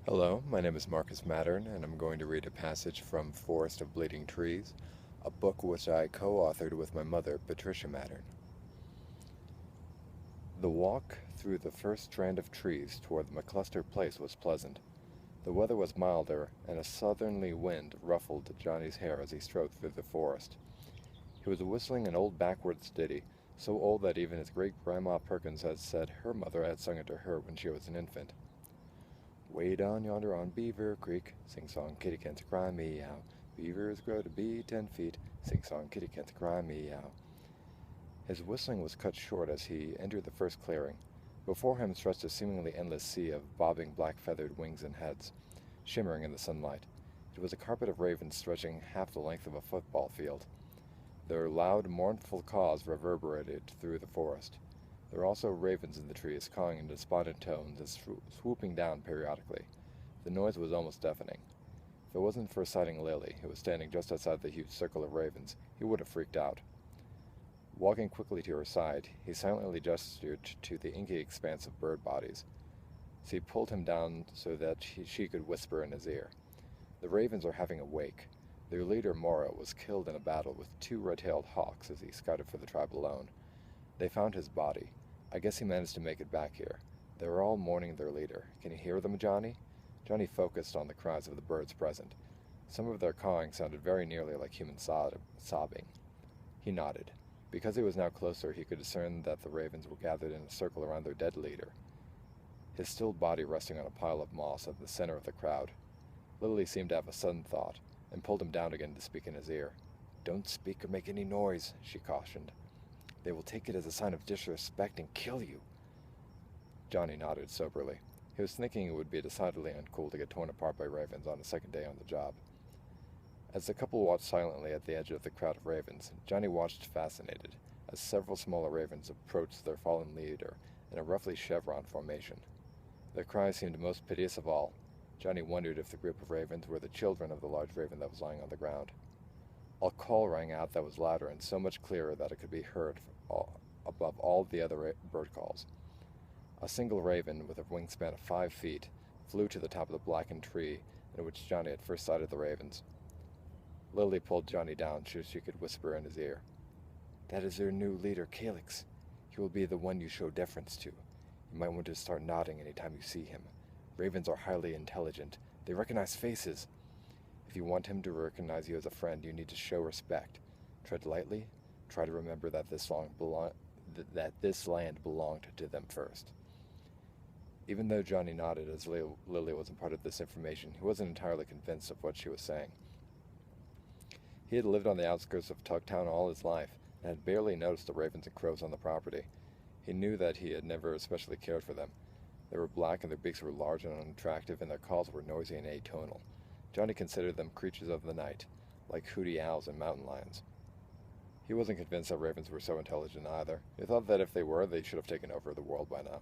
Hello, my name is Marcus Mattern, and I'm going to read a passage from Forest of Bleeding Trees, a book which I co-authored with my mother, Patricia Mattern. The walk through the first strand of trees toward the McCluster place was pleasant. The weather was milder, and a southerly wind ruffled Johnny's hair as he strode through the forest. He was whistling an old backwoods ditty, so old that even his great-grandma Perkins had said her mother had sung it to her when she was an infant. Way down yonder on Beaver Creek, sing-song kitty can't cry meow. Beavers grow to be 10 feet, sing-song kitty can't cry meow. His whistling was cut short as he entered the first clearing. Before him stretched a seemingly endless sea of bobbing black-feathered wings and heads, shimmering in the sunlight. It was a carpet of ravens stretching half the length of a football field. Their loud, mournful caws reverberated through the forest. There were also ravens in the trees, cawing in despondent tones and swooping down periodically. The noise was almost deafening. If it wasn't for sighting Lily, who was standing just outside the huge circle of ravens, he would have freaked out. Walking quickly to her side, he silently gestured to the inky expanse of bird bodies. She pulled him down so that she could whisper in his ear. The ravens are having a wake. Their leader, Mora, was killed in a battle with 2 red-tailed hawks as he scouted for the tribe alone. They found his body. I guess he managed to make it back here. They were all mourning their leader. Can you hear them, Johnny? Johnny focused on the cries of the birds present. Some of their cawing sounded very nearly like human sobbing. He nodded. Because he was now closer, he could discern that the ravens were gathered in a circle around their dead leader, his still body resting on a pile of moss at the center of the crowd. Lily seemed to have a sudden thought, and pulled him down again to speak in his ear. "Don't speak or make any noise," she cautioned. "They will take it as a sign of disrespect and kill you." Johnny nodded soberly. He was thinking it would be decidedly uncool to get torn apart by ravens on his second day on the job. As the couple watched silently at the edge of the crowd of ravens, Johnny watched fascinated as several smaller ravens approached their fallen leader in a roughly chevron formation. Their cries seemed most piteous of all. Johnny wondered if the group of ravens were the children of the large raven that was lying on the ground. A call rang out that was louder and so much clearer that it could be heard above all the other bird calls. A single raven with a wingspan of 5 feet flew to the top of the blackened tree in which Johnny had first sighted the ravens. Lily pulled Johnny down so she could whisper in his ear. "That is their new leader, Calyx. He will be the one you show deference to. You might want to start nodding any time you see him. Ravens are highly intelligent. They recognize faces. If you want him to recognize you as a friend, you need to show respect. Tread lightly. Try to remember that this land belonged to them first." Even though Johnny nodded as Lily was imparted this information, he wasn't entirely convinced of what she was saying. He had lived on the outskirts of Tugtown all his life, and had barely noticed the ravens and crows on the property. He knew that he had never especially cared for them. They were black, and their beaks were large and unattractive, and their calls were noisy and atonal. Johnny considered them creatures of the night, like hooty owls and mountain lions. He wasn't convinced that ravens were so intelligent either. He thought that if they were, they should have taken over the world by now.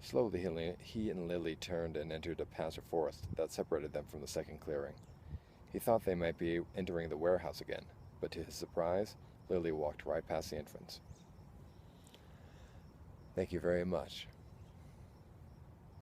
Slowly, he and Lily turned and entered a patch of forest that separated them from the second clearing. He thought they might be entering the warehouse again, but to his surprise, Lily walked right past the entrance. Thank you very much.